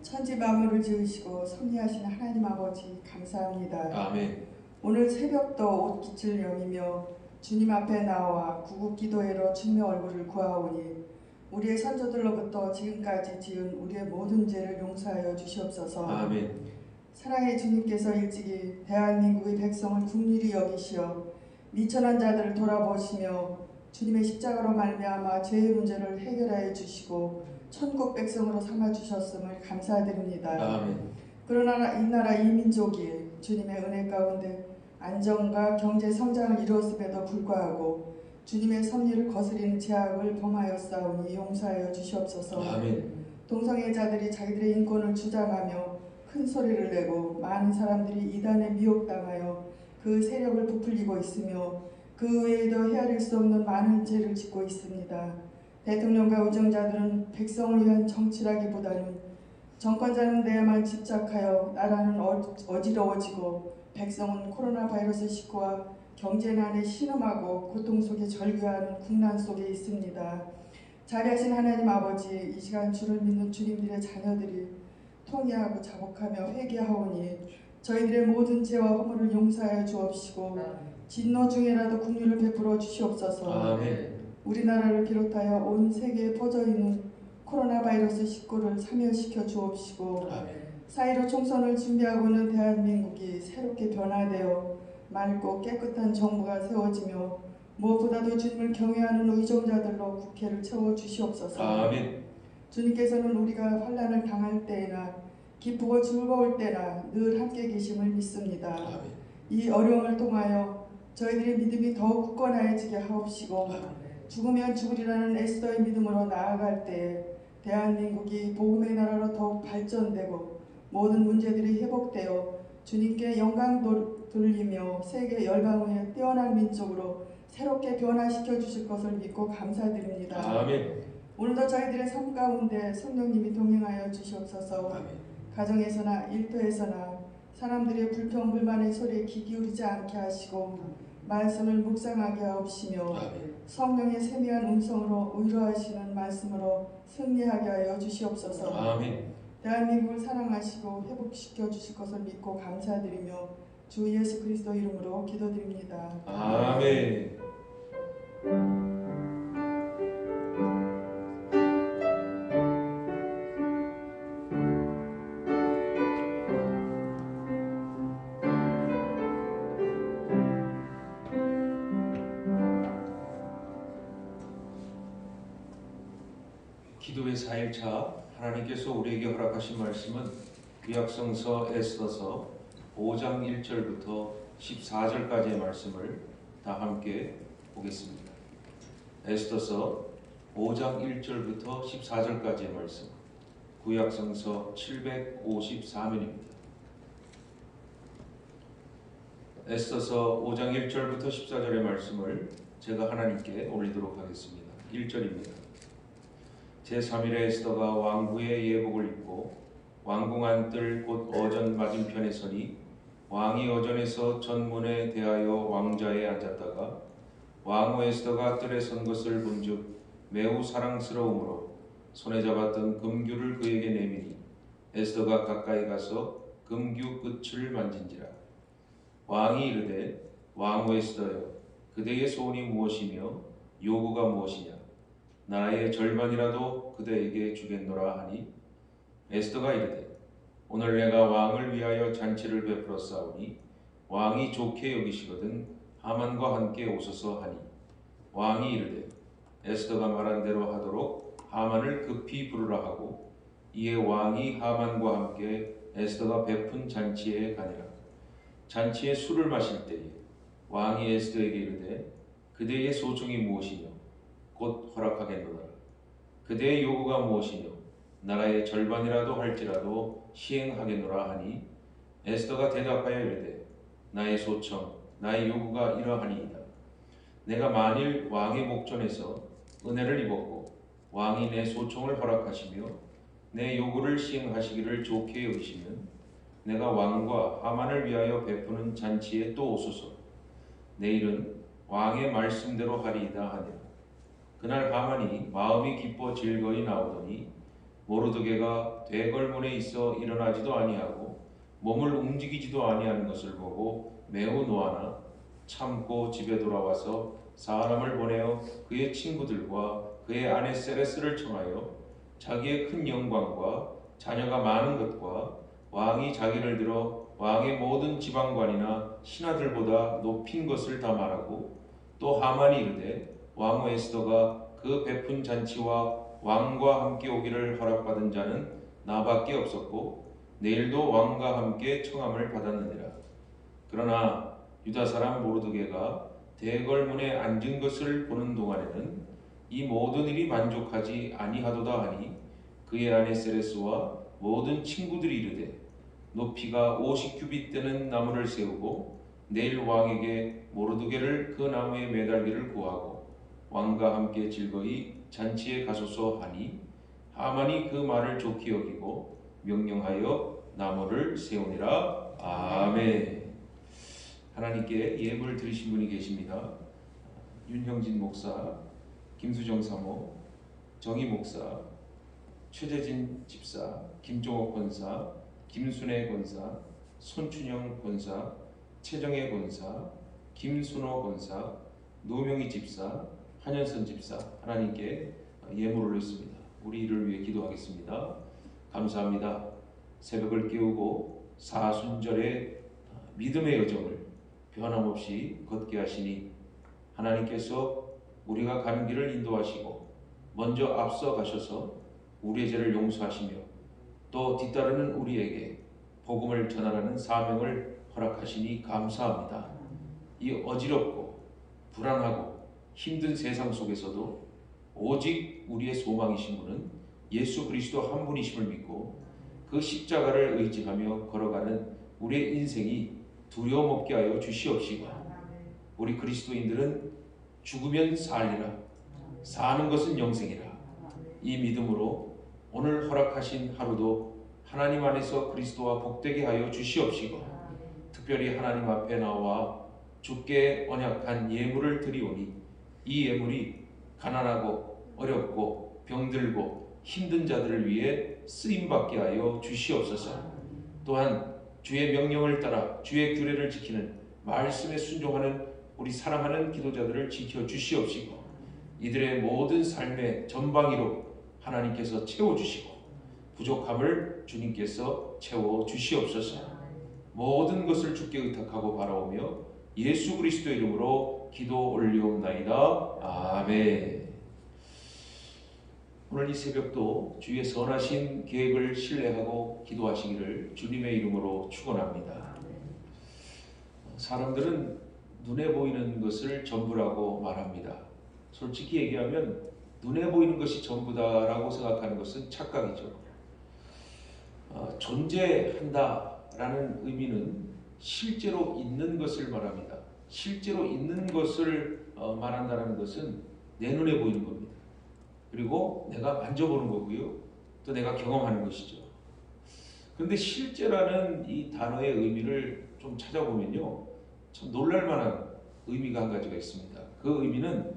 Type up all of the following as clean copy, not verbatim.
천지 만물을 지으시고 섭리하신 하나님 아버지 감사합니다. 아멘. 오늘 새벽도 옷깃을 여미며 주님 앞에 나와 구국기도회로 주님의 얼굴을 구하오니 우리의 선조들로부터 지금까지 지은 우리의 모든 죄를 용서하여 주시옵소서. 아멘. 사랑의 주님께서 일찍이 대한민국의 백성을 긍휼히 여기시어 미천한 자들을 돌아보시며 주님의 십자가로 말미암아 죄의 문제를 해결하여 주시고 천국 백성으로 삼아 주셨음을 감사드립니다. 아멘. 그러나 이 나라 이 민족이 주님의 은혜 가운데 안정과 경제 성장을 이루었음에도 불구하고 주님의 섭리를 거스리는 죄악을 범하였사오니 용서하여 주시옵소서. 아멘. 동성애자들이 자기들의 인권을 주장하며 큰 소리를 내고 많은 사람들이 이단에 미혹당하여 그 세력을 부풀리고 있으며 그 외에도 헤아릴 수 없는 많은 죄를 짓고 있습니다. 대통령과 의정자들은 백성을 위한 정치라기보다는 정권자는 데에만 집착하여 나라는 어지러워지고 백성은 코로나 바이러스 19와 경제난에 신음하고 고통 속에 절규하는 국난 속에 있습니다. 자비하신 하나님 아버지, 이 시간 주를 믿는 주님들의 자녀들이 통회하고 자복하며 회개하오니 저희들의 모든 죄와 허물을 용서하여 주옵시고 진노 중에라도 긍휼을 베풀어 주시옵소서. 아멘. 우리나라를 비롯하여 온 세계에 퍼져있는 코로나 바이러스 19를 사멸시켜 주옵시고 아멘. 4.15 총선을 준비하고 있는 대한민국이 새롭게 변화되어 맑고 깨끗한 정부가 세워지며 무엇보다도 주님을 경외하는 의정자들로 국회를 채워 주시옵소서. 아멘. 주님께서는 우리가 환난을 당할 때나 기쁘고 즐거울 때나 늘 함께 계심을 믿습니다. 아멘. 이 어려움을 통하여 저희들의 믿음이 더욱 굳건해지게 하옵시고 죽으면 죽으리라는 에스더의 믿음으로 나아갈 때에 대한민국이 복음의 나라로 더욱 발전되고 모든 문제들이 회복되어 주님께 영광 돌리며 세계 열방의 뛰어난 민족으로 새롭게 변화시켜 주실 것을 믿고 감사드립니다. 아멘. 오늘도 저희들의 삶 가운데 성령님이 동행하여 주시옵소서. 아멘. 가정에서나 일터에서나 사람들의 불평불만의 소리에 귀 기울이지 않게 하시고 말씀을 묵상하게 하옵시며 아멘. 성령의 세미한 음성으로 위로하시는 말씀으로 승리하게 하여 주시옵소서. 아멘. 대한민국을 사랑하시고 회복시켜 주실 것을 믿고 감사드리며 주 예수 그리스도 이름으로 기도드립니다. 아멘. 기도의 4일차 하나님께서 우리에게 허락하신 말씀은 구약성서 에스더서 5장 1절부터 14절까지의 말씀을 다 함께 보겠습니다. 에스더서 5장 1절부터 14절까지의 말씀, 구약성서 754면입니다. 에스더서 5장 1절부터 14절의 말씀을 제가 하나님께 올리도록 하겠습니다. 1절입니다. 제3일에 에스더가 왕부의 예복을 입고 왕궁 안뜰 곧 어전 맞은편에 서니 왕이 어전에서 전문에 대하여 왕자에 앉았다가 왕후 에스더가 뜰에 선 것을 본즉 매우 사랑스러움으로 손에 잡았던 금규를 그에게 내미니 에스더가 가까이 가서 금규 끝을 만진지라. 왕이 이르되 왕후 에스더여 그대의 소원이 무엇이며 요구가 무엇이냐 나라의 절반이라도 그대에게 주겠노라 하니 에스더가 이르되 오늘 내가 왕을 위하여 잔치를 베풀었사오니 왕이 좋게 여기시거든 하만과 함께 오소서 하니 왕이 이르되 에스더가 말한 대로 하도록 하만을 급히 부르라 하고 이에 왕이 하만과 함께 에스더가 베푼 잔치에 가니라. 잔치에 술을 마실 때에 왕이 에스더에게 이르되 그대의 소청이 무엇이뇨 곧 허락하겠노라. 그대의 요구가 무엇이뇨 나라의 절반이라도 할지라도 시행하겠노라 하니 에스더가 대답하여 이르되 나의 소청 나의 요구가 이러하니이다. 내가 만일 왕의 목전에서 은혜를 입었고 왕이 내 소청을 허락하시며 내 요구를 시행하시기를 좋게 여기시면 내가 왕과 하만을 위하여 베푸는 잔치에 또 오소서. 내일은 왕의 말씀대로 하리이다 하니라. 그날 하만이 마음이 기뻐 즐거이 나오더니 모르드게가 대궐문에 있어 일어나지도 아니하고 몸을 움직이지도 아니하는 것을 보고 매우 노하나 참고 집에 돌아와서 사람을 보내어 그의 친구들과 그의 아내 세레스를 청하여 자기의 큰 영광과 자녀가 많은 것과 왕이 자기를 들어 왕의 모든 지방관이나 신하들보다 높인 것을 다 말하고 또 하만이 이르되 왕후 에스더가 그 베푼 잔치와 왕과 함께 오기를 허락받은 자는 나밖에 없었고 내일도 왕과 함께 청함을 받았느니라. 그러나 유다 사람 모르드게가 대궐문에 앉은 것을 보는 동안에는 이 모든 일이 만족하지 아니하도다 하니 그의 아내 세레스와 모든 친구들이 이르되 높이가 50규빗 되는 나무를 세우고 내일 왕에게 모르드게를 그 나무에 매달기를 구하고 왕과 함께 즐거이 잔치에 가소서 하니 하만이 그 말을 좋게 여기고 명령하여 나무를 세우니라. 아멘. 하나님께 예물 드리신 분이 계십니다. 윤형진 목사, 김수정 사모, 정희 목사, 최재진 집사, 김종옥 권사, 김순애 권사, 손춘영 권사, 최정혜 권사, 김순호 권사, 노명희 집사, 한현선 집사, 하나님께 예물을 올렸습니다. 우리 이를 위해 기도하겠습니다. 감사합니다. 새벽을 깨우고 사순절의 믿음의 여정을 변함없이 걷게 하시니 하나님께서 우리가 가는 길을 인도하시고 먼저 앞서 가셔서 우리의 죄를 용서하시며 또 뒤따르는 우리에게 복음을 전하라는 사명을 허락하시니 감사합니다. 이 어지럽고 불안하고 힘든 세상 속에서도 오직 우리의 소망이신 분은 예수 그리스도 한 분이심을 믿고 그 십자가를 의지하며 걸어가는 우리의 인생이 두려움 없게 하여 주시옵시고 우리 그리스도인들은 죽으면 살리라 사는 것은 영생이라 이 믿음으로 오늘 허락하신 하루도 하나님 안에서 그리스도와 복되게 하여 주시옵시고 특별히 하나님 앞에 나와 주께 언약한 예물을 드리오니 이 예물이 가난하고 어렵고 병들고 힘든 자들을 위해 쓰임받게 하여 주시옵소서. 또한 주의 명령을 따라 주의 규례를 지키는 말씀에 순종하는 우리 사랑하는 기도자들을 지켜주시옵시고 이들의 모든 삶의 전방위로 하나님께서 채워주시고 부족함을 주님께서 채워주시옵소서. 모든 것을 주께 의탁하고 바라오며 예수 그리스도의 이름으로 기도 올리옵나이다. 아멘. 오늘 이 새벽도 주의 선하신 계획을 신뢰하고 기도하시기를 주님의 이름으로 축원합니다. 사람들은 눈에 보이는 것을 전부라고 말합니다. 솔직히 얘기하면 눈에 보이는 것이 전부다라고 생각하는 것은 착각이죠. 존재한다라는 의미는 실제로 있는 것을 말합니다. 실제로 있는 것을 말한다는 것은 내 눈에 보이는 겁니다. 그리고 내가 만져보는 거고요. 또 내가 경험하는 것이죠. 그런데 실제라는 이 단어의 의미를 좀 찾아보면요. 참 놀랄만한 의미가 한 가지가 있습니다. 그 의미는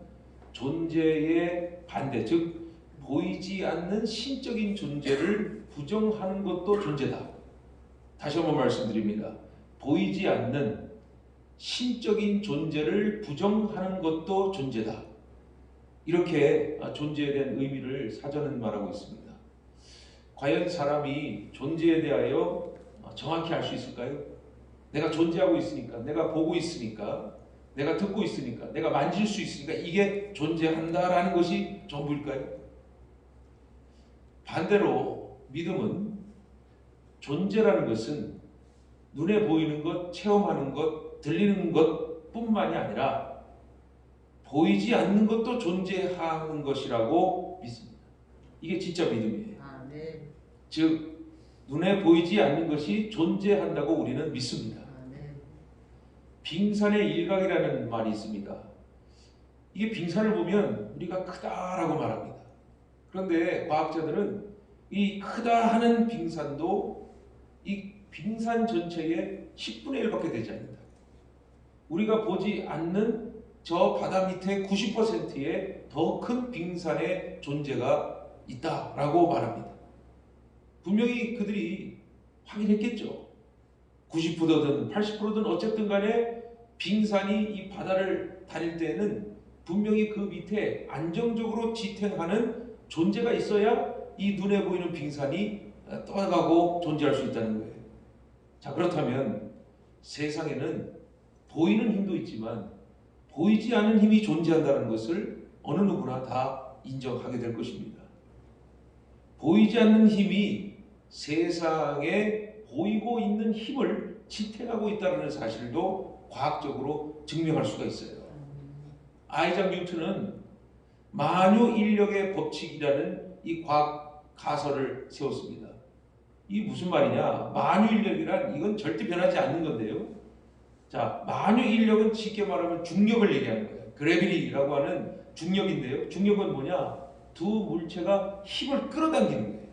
존재의 반대, 즉 보이지 않는 신적인 존재를 부정하는 것도 존재다. 다시 한번 말씀드립니다. 보이지 않는 신적인 존재를 부정하는 것도 존재다. 이렇게 존재에 대한 의미를 사전은 말하고 있습니다. 과연 사람이 존재에 대하여 정확히 알 수 있을까요? 내가 존재하고 있으니까, 내가 보고 있으니까, 내가 듣고 있으니까, 내가 만질 수 있으니까 이게 존재한다라는 것이 전부일까요? 반대로 믿음은 존재라는 것은 눈에 보이는 것, 체험하는 것, 들리는 것 뿐만이 아니라 보이지 않는 것도 존재하는 것이라고 믿습니다. 이게 진짜 믿음이에요. 네. 즉 눈에 보이지 않는 것이 존재한다고 우리는 믿습니다. 네. 빙산의 일각이라는 말이 있습니다. 이게 빙산을 보면 우리가 크다라고 말합니다. 그런데 과학자들은 이 크다 하는 빙산도 이 빙산 전체의 10분의 1밖에 되지 않는다. 우리가 보지 않는 저 바다 밑에 90%의 더 큰 빙산의 존재가 있다라고 말합니다. 분명히 그들이 확인했겠죠. 90%든 80%든 어쨌든 간에 빙산이 이 바다를 다닐 때에는 분명히 그 밑에 안정적으로 지탱하는 존재가 있어야 이 눈에 보이는 빙산이 떠나가고 존재할 수 있다는 거예요. 자, 그렇다면 세상에는 보이는 힘도 있지만 보이지 않는 힘이 존재한다는 것을 어느 누구나 다 인정하게 될 것입니다. 보이지 않는 힘이 세상에 보이고 있는 힘을 지탱하고 있다는 사실도 과학적으로 증명할 수가 있어요. 아이작 뉴턴은 만유인력의 법칙이라는 이 과학 가설을 세웠습니다. 이게 무슨 말이냐? 만유인력이란 이건 절대 변하지 않는 건데요. 자, 만유인력은 쉽게 말하면 중력을 얘기하는 거예요. 그래비티라고 하는 중력인데요. 중력은 뭐냐? 두 물체가 힘을 끌어당기는 거예요.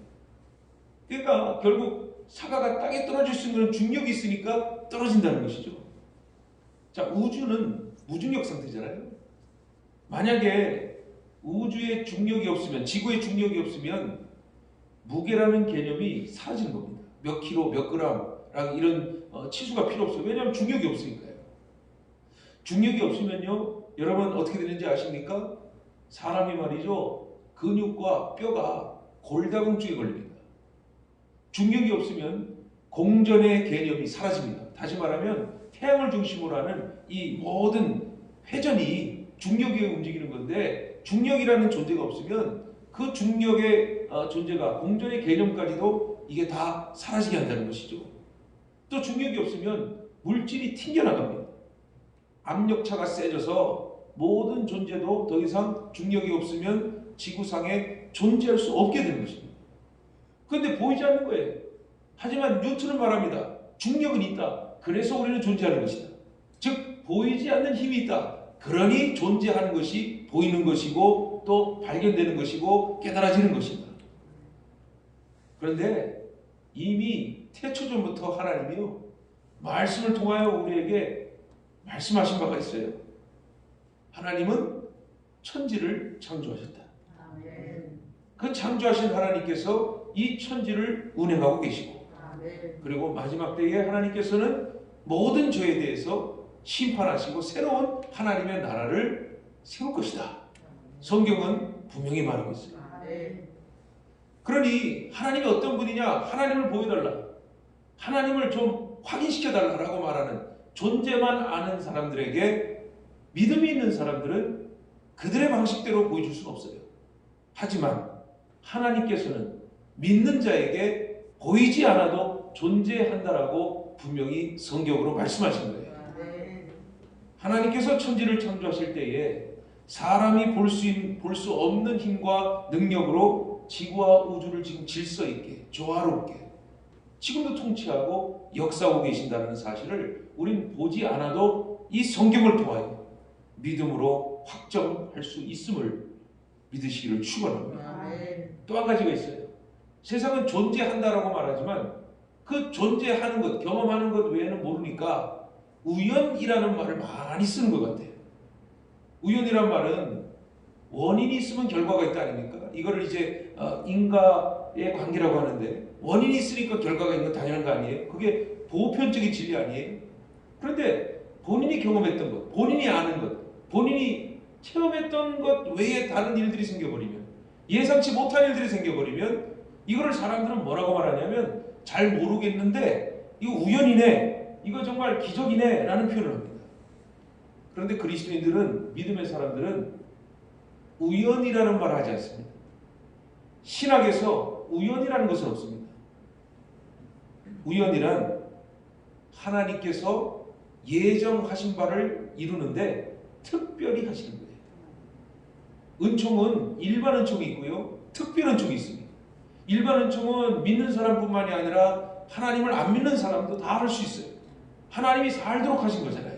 그러니까 결국 사과가 땅에 떨어질 수 있는 중력이 있으니까 떨어진다는 것이죠. 자, 우주는 무중력 상태잖아요. 만약에 우주의 중력이 없으면, 지구의 중력이 없으면 무게라는 개념이 사라지는 겁니다. 몇 킬로, 몇 그램 이런 치수가 필요 없어요. 왜냐하면 중력이 없으니까요. 중력이 없으면요, 여러분 어떻게 되는지 아십니까? 사람이 말이죠, 근육과 뼈가 골다공증에 걸립니다. 중력이 없으면 공전의 개념이 사라집니다. 다시 말하면 태양을 중심으로 하는 이 모든 회전이 중력에 움직이는 건데, 중력이라는 존재가 없으면 그 중력의 존재가 공전의 개념까지도 이게 다 사라지게 한다는 것이죠. 또 중력이 없으면 물질이 튕겨나갑니다. 압력차가 세져서 모든 존재도 더 이상 중력이 없으면 지구상에 존재할 수 없게 되는 것입니다. 그런데 보이지 않는 거예요. 하지만 뉴턴은 말합니다. 중력은 있다. 그래서 우리는 존재하는 것이다. 즉 보이지 않는 힘이 있다. 그러니 존재하는 것이 보이는 것이고 또 발견되는 것이고 깨달아지는 것입니다. 그런데 이미 태초전부터 하나님이요, 말씀을 통하여 우리에게 말씀하신 바가 있어요. 하나님은 천지를 창조하셨다. 그 창조하신 하나님께서 이 천지를 운행하고 계시고, 그리고 마지막 때에 하나님께서는 모든 죄에 대해서 심판하시고 새로운 하나님의 나라를 세울 것이다. 성경은 분명히 말하고 있어요. 그러니 하나님이 어떤 분이냐? 하나님을 보여달라, 하나님을 좀 확인시켜달라고 말하는 존재만 아는 사람들에게, 믿음이 있는 사람들은 그들의 방식대로 보여줄 수는 없어요. 하지만 하나님께서는 믿는 자에게 보이지 않아도 존재한다라고 분명히 성경으로 말씀하신 거예요. 하나님께서 천지를 창조하실 때에 사람이 볼 수 없는 힘과 능력으로 지구와 우주를 지금 질서 있게, 조화롭게 지금도 통치하고 역사하고 계신다는 사실을 우린 보지 않아도 이 성경을 통하여 믿음으로 확정할 수 있음을 믿으시기를 축원합니다. 또 한 가지가 있어요. 세상은 존재한다라고 말하지만 그 존재하는 것, 경험하는 것 외에는 모르니까 우연이라는 말을 많이 쓰는 것 같아요. 우연이란 말은 원인이 있으면 결과가 있다 아닙니까? 이거를 이제 인과의 관계라고 하는데, 원인이 있으니까 결과가 있는 건 당연한 거 아니에요? 그게 보편적인 진리 아니에요? 그런데 본인이 경험했던 것, 본인이 아는 것, 본인이 체험했던 것 외에 다른 일들이 생겨버리면, 예상치 못한 일들이 생겨버리면 이거를 사람들은 뭐라고 말하냐면, 잘 모르겠는데 이거 우연이네, 이거 정말 기적이네 라는 표현을 합니다. 그런데 그리스도인들은, 믿음의 사람들은 우연이라는 말을 하지 않습니다. 신학에서 우연이라는 것은 없습니다. 우연이란 하나님께서 예정하신 바를 이루는데 특별히 하시는 거예요. 은총은 일반 은총이 있고요, 특별 은총이 있습니다. 일반 은총은 믿는 사람뿐만이 아니라 하나님을 안 믿는 사람도 다 할 수 있어요. 하나님이 살도록 하신 거잖아요.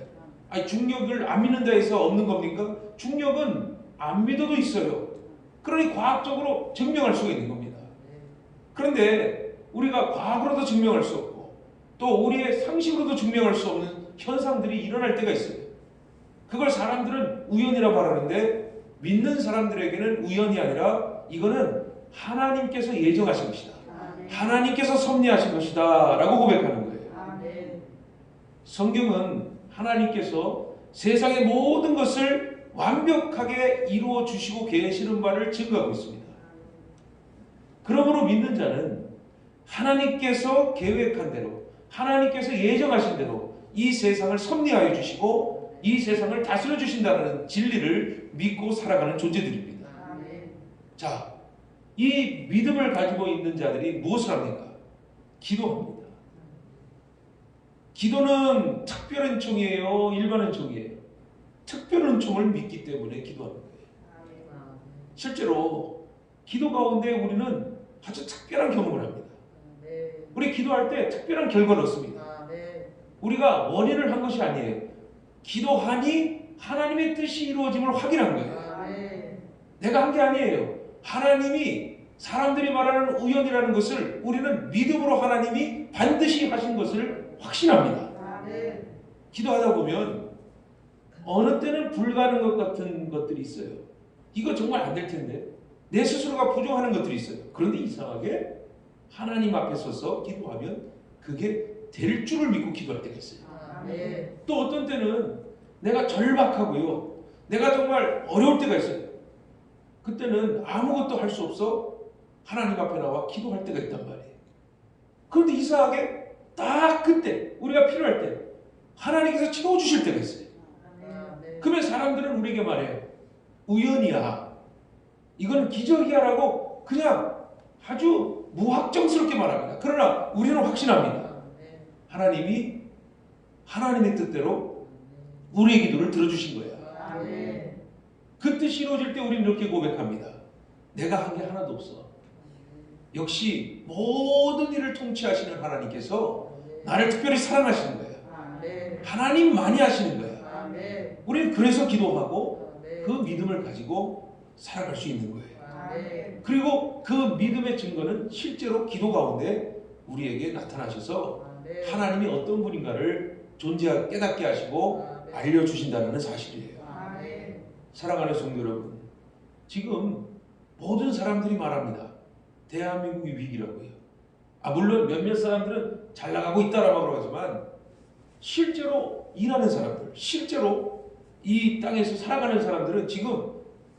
아니, 중력을 안 믿는다 해서 없는 겁니까? 중력은 안 믿어도 있어요. 그러니 과학적으로 증명할 수가 있는 겁니다. 그런데 우리가 과학으로도 증명할 수 없고 또 우리의 상식으로도 증명할 수 없는 현상들이 일어날 때가 있어요. 그걸 사람들은 우연이라고 말하는데, 믿는 사람들에게는 우연이 아니라 이거는 하나님께서 예정하신 것이다. 하나님께서 섭리하신 것이다 라고 고백하는 거예요. 아멘. 성경은 하나님께서 세상의 모든 것을 완벽하게 이루어 주시고 계시는 바를 증거하고 있습니다. 그러므로 믿는 자는 하나님께서 계획한 대로, 하나님께서 예정하신 대로 이 세상을 섭리하여 주시고 이 세상을 다스려 주신다는 진리를 믿고 살아가는 존재들입니다. 아멘. 자, 이 믿음을 가지고 있는 자들이 무엇을 합니까? 기도합니다. 기도는 특별 은총이에요? 일반 은총이에요? 특별 은총을 믿기 때문에 기도하는 거예요. 아멘. 실제로 기도 가운데 우리는 아주 특별한 경험을 합니다. 아멘. 우리 기도할 때 특별한 결과를 얻습니다. 아멘. 우리가 원인을 한 것이 아니에요. 기도하니 하나님의 뜻이 이루어짐을 확인한 거예요. 아멘. 내가 한 게 아니에요. 하나님이 사람들이 말하는 우연이라는 것을 우리는 믿음으로 하나님이 반드시 하신 것을 확신합니다. 아멘. 기도하다 보면 어느 때는 불가능한 것 같은 것들이 있어요. 이거 정말 안 될 텐데 내 스스로가 부족하는 것들이 있어요. 그런데 이상하게 하나님 앞에 서서 기도하면 그게 될 줄을 믿고 기도할 때가 있어요. 아멘. 또 어떤 때는 내가 절박하고요. 내가 정말 어려울 때가 있어요. 그때는 아무것도 할 수 없어 하나님 앞에 나와 기도할 때가 있단 말이에요. 그런데 이상하게 딱 그때 우리가 필요할 때 하나님께서 채워주실 때가 있어요. 아멘. 그러면 사람들은 우리에게 말해요. 우연이야. 이건 기적이야 라고 그냥 아주 무확정스럽게 말합니다. 그러나 우리는 확신합니다. 아멘. 하나님이 하나님의 뜻대로 우리의 기도를 들어주신 거야. 아멘. 그 뜻이 이루어질 때 우리는 이렇게 고백합니다. 내가 한 게 하나도 없어. 역시 모든 일을 통치하시는 하나님께서 나를 특별히 사랑하시는 거예요. 아멘. 하나님만이 하시는 거예요. 아멘. 우리는 그래서 기도하고 아멘. 그 믿음을 가지고 살아갈 수 있는 거예요. 아멘. 그리고 그 믿음의 증거는 실제로 기도 가운데 우리에게 나타나셔서 아멘. 하나님이 어떤 분인가를 깨닫게 하시고 아멘. 알려주신다는 사실이에요. 아멘. 사랑하는 성도 여러분, 지금 모든 사람들이 말합니다. 대한민국이 위기라고요. 물론 몇몇 사람들은 잘 나가고 있다라고 하지만 실제로 일하는 사람들, 실제로 이 땅에서 살아가는 사람들은 지금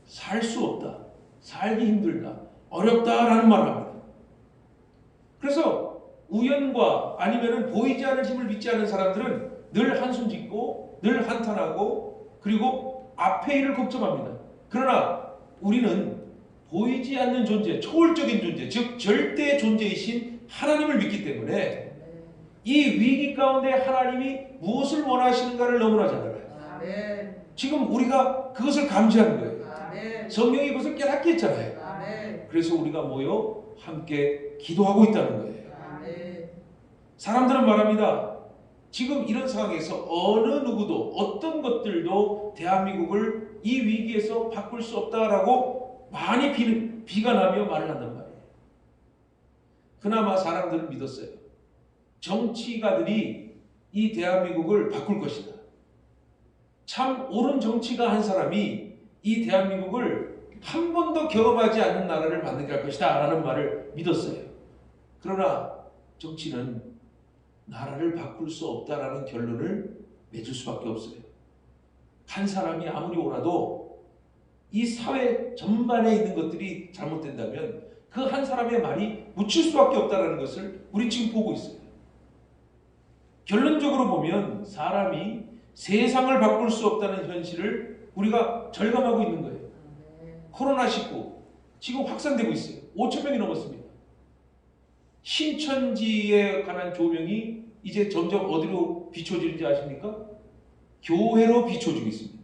살 수 없다, 살기 힘들다, 어렵다라는 말을 합니다. 그래서 우연과 아니면은 보이지 않는 힘을 믿지 않는 사람들은 늘 한숨 짓고 늘 한탄하고 그리고 앞의 일을 걱정합니다. 그러나 우리는 보이지 않는 존재, 초월적인 존재, 즉 절대 존재이신 하나님을 믿기 때문에 이 위기 가운데 하나님이 무엇을 원하시는가를 너무나 잘 알아요. 아멘. 지금 우리가 그것을 감지하는 거예요. 아멘. 성령이 그것을 깨닫게 했잖아요. 아멘. 그래서 우리가 모여 함께 기도하고 있다는 거예요. 아멘. 사람들은 말합니다. 지금 이런 상황에서 어느 누구도 어떤 것들도 대한민국을 이 위기에서 바꿀 수 없다라고 많이 비관하며 말을 한단 말이에요. 그나마 사람들은 믿었어요. 정치가들이 이 대한민국을 바꿀 것이다. 참 옳은 정치가 한 사람이 이 대한민국을 한 번도 경험하지 않는 나라를 만들게 할 것이다 라는 말을 믿었어요. 그러나 정치는 나라를 바꿀 수 없다라는 결론을 맺을 수밖에 없어요. 한 사람이 아무리 옳아도 이 사회 전반에 있는 것들이 잘못된다면 그 한 사람의 말이 묻힐 수밖에 없다는 것을 우리 지금 보고 있어요. 결론적으로 보면 사람이 세상을 바꿀 수 없다는 현실을 우리가 절감하고 있는 거예요. 코로나19 지금 확산되고 있어요. 5천 명이 넘었습니다. 신천지에 관한 조명이 이제 점점 어디로 비춰지는지 아십니까? 교회로 비춰지고 있습니다.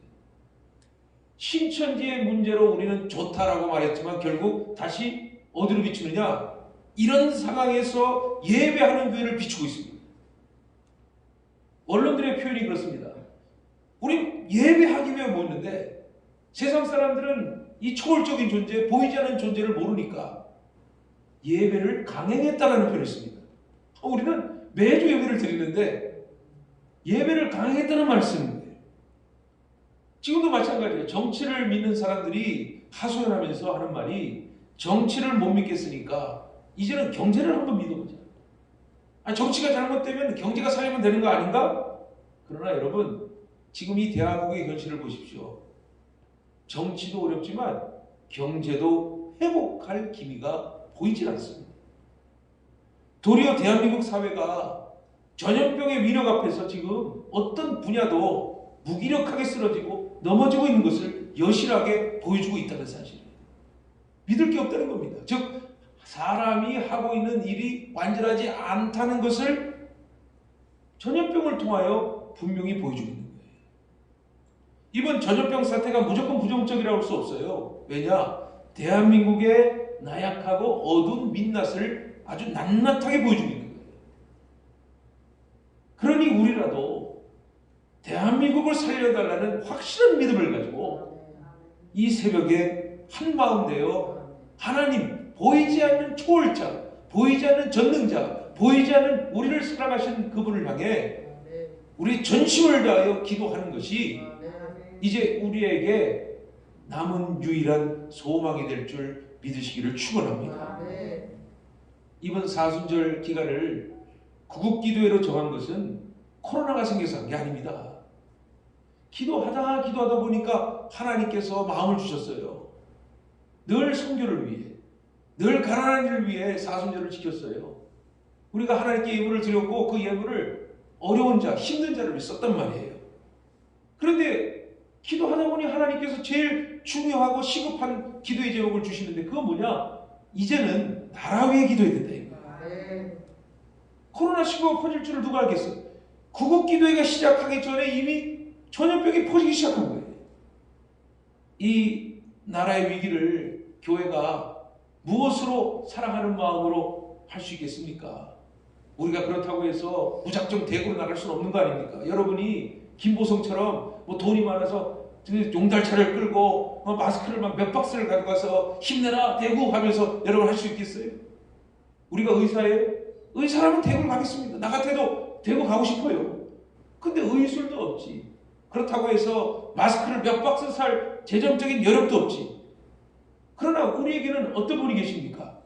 신천지의 문제로 우리는 좋다라고 말했지만 결국 다시 어디로 비추느냐? 이런 상황에서 예배하는 교회를 비추고 있습니다. 언론들의 표현이 그렇습니다. 우리 예배하기 위해 모였는데 세상 사람들은 이 초월적인 존재, 보이지 않는 존재를 모르니까 예배를 강행했다라는 표현을 씁니다. 우리는 매주 예배를 드리는데 예배를 강행했다는 말을 쓰는 거예요. 지금도 마찬가지예요. 정치를 믿는 사람들이 하소연하면서 하는 말이 정치를 못 믿겠으니까 이제는 경제를 한번 믿어보자. 정치가 잘못되면 경제가 살리면 되는 거 아닌가? 그러나 여러분, 지금 이 대한민국의 현실을 보십시오. 정치도 어렵지만 경제도 회복할 기미가 보이질 않습니다. 도리어 대한민국 사회가 전염병의 위력 앞에서 지금 어떤 분야도 무기력하게 쓰러지고 넘어지고 있는 것을 여실하게 보여주고 있다는 사실입니다. 믿을 게 없다는 겁니다. 즉 사람이 하고 있는 일이 완전하지 않다는 것을 전염병을 통하여 분명히 보여주고 있는 거예요. 이번 전염병 사태가 무조건 부정적이라고 할 수 없어요. 왜냐? 대한민국의 나약하고 어두운 민낯을 아주 낱낱하게 보여주고 있는 거예요. 그러니 우리라도 대한민국을 살려달라는 확실한 믿음을 가지고 이 새벽에 한마음 되어 하나님, 보이지 않는 초월자, 보이지 않는 전능자, 보이지 않는 우리를 사랑하신 그분을 향해 우리 전심을 다하여 기도하는 것이 이제 우리에게 남은 유일한 소망이 될 줄 믿으시기를 축원합니다. 이번 사순절 기간을 구국기도회로 정한 것은 코로나가 생겨서 한 게 아닙니다. 기도하다 보니까 하나님께서 마음을 주셨어요. 늘 선교를 위해, 늘 가난한 이를 위해 사순절을 지켰어요. 우리가 하나님께 예물을 드렸고 그 예물을 어려운 자, 힘든 자를 위해 썼단 말이에요. 그런데 기도하다 보니 하나님께서 제일 중요하고 시급한 기도의 제목을 주시는데 그건 뭐냐? 이제는 나라 위에 기도해야 된다 이거야. 코로나19가 퍼질 줄을 누가 알겠어? 구국기도회가 시작하기 전에 이미 전염병이 퍼지기 시작한 거예요. 이 나라의 위기를 교회가 무엇으로 사랑하는 마음으로 할 수 있겠습니까? 우리가 그렇다고 해서 무작정 대구로 나갈 수는 없는 거 아닙니까? 여러분이 김보성처럼 뭐 돈이 많아서 용달차를 끌고 마스크를 막 몇 박스를 가져가서 힘내라 대구 하면서 여러분 할 수 있겠어요? 우리가 의사라면 대구를 가겠습니다. 나 같아도 대구 가고 싶어요. 근데 의술도 없지. 그렇다고 해서 마스크를 몇 박스 살 재정적인 여력도 없지. 그러나 우리에게는 어떤 분이 계십니까?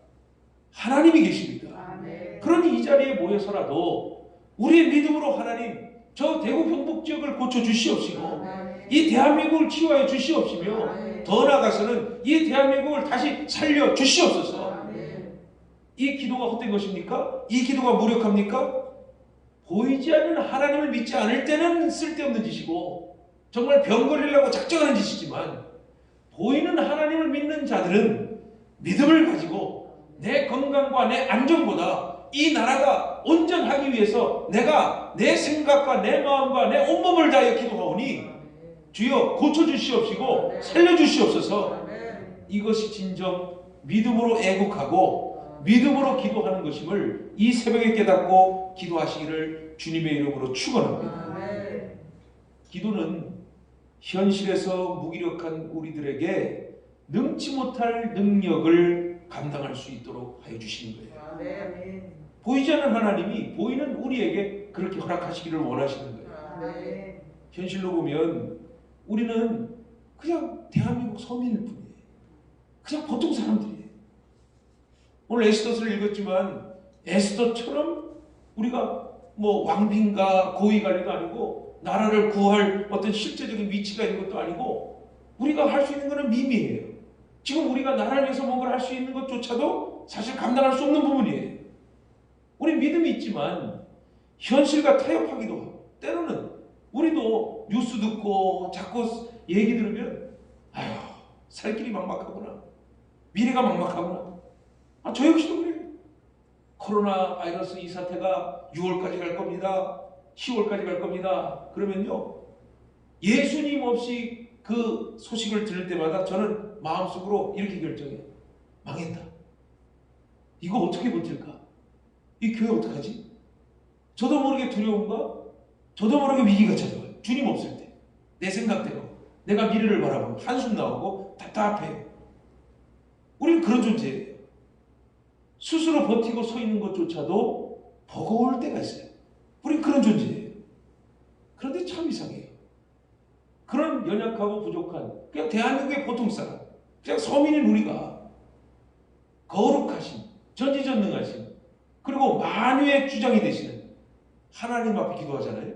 하나님이 계십니다. 그러니 이 자리에 모여서라도 우리의 믿음으로 하나님, 저 대구 경북 지역을 고쳐 주시옵시고 이 대한민국을 치유하여 주시옵시며 더 나아가서는 이 대한민국을 다시 살려 주시옵소서. 이 기도가 헛된 것입니까? 이 기도가 무력합니까? 보이지 않는 하나님을 믿지 않을 때는 쓸데없는 짓이고 정말 병 걸리려고 작정하는 짓이지만 보이는 하나님을 믿는 자들은 믿음을 가지고 내 건강과 내 안전보다 이 나라가 온전하기 위해서 내가 내 생각과 내 마음과 내 온몸을 다하여 기도하오니 주여 고쳐주시옵시고 살려주시옵소서. 이것이 진정 믿음으로 애국하고 믿음으로 기도하는 것임을 이 새벽에 깨닫고 기도하시기를 주님의 이름으로 축원합니다. 기도는 현실에서 무기력한 우리들에게 능치 못할 능력을 감당할 수 있도록 하여 주시는 거예요. 보이지 않는 하나님이 보이는 우리에게 그렇게 허락하시기를 원하시는 거예요. 현실로 보면 우리는 그냥 대한민국 서민일 뿐이에요. 그냥 보통 사람들이에요. 오늘 에스더서를 읽었지만 에스더처럼 우리가 뭐 왕빈가 고위관리도 아니고 나라를 구할 어떤 실제적인 위치가 있는 것도 아니고 우리가 할 수 있는 것은 미미해요. 지금 우리가 나라를 위해서 뭔가를 할 수 있는 것조차도 사실 감당할 수 없는 부분이에요. 우리 믿음이 있지만 현실과 타협하기도 하고 때로는 우리도 뉴스 듣고 자꾸 얘기 들으면 아휴 살 길이 막막하구나. 미래가 막막하구나. 저 역시도 그래요. 코로나 바이러스 이 사태가 6월까지 갈 겁니다. 10월까지 갈 겁니다. 그러면요 예수님 없이 그 소식을 들을 때마다 저는 마음속으로 이렇게 결정해요. 망했다. 이거 어떻게 버틸까? 이 교회 어떡하지? 저도 모르게 두려움과 저도 모르게 위기가 찾아와요. 주님 없을 때. 내 생각대로. 내가 미래를 바라보고 한숨 나오고 답답해. 우리는 그런 존재예요. 스스로 버티고 서 있는 것조차도 버거울 때가 있어요. 우리는 그런 존재예요. 그런데 참 이상해요. 그런 연약하고 부족한 그냥 대한민국의 보통 사람, 그냥 서민인 우리가 거룩하신 전지전능하신, 그리고 만유의 주장이 되시는 하나님 앞에 기도하잖아요.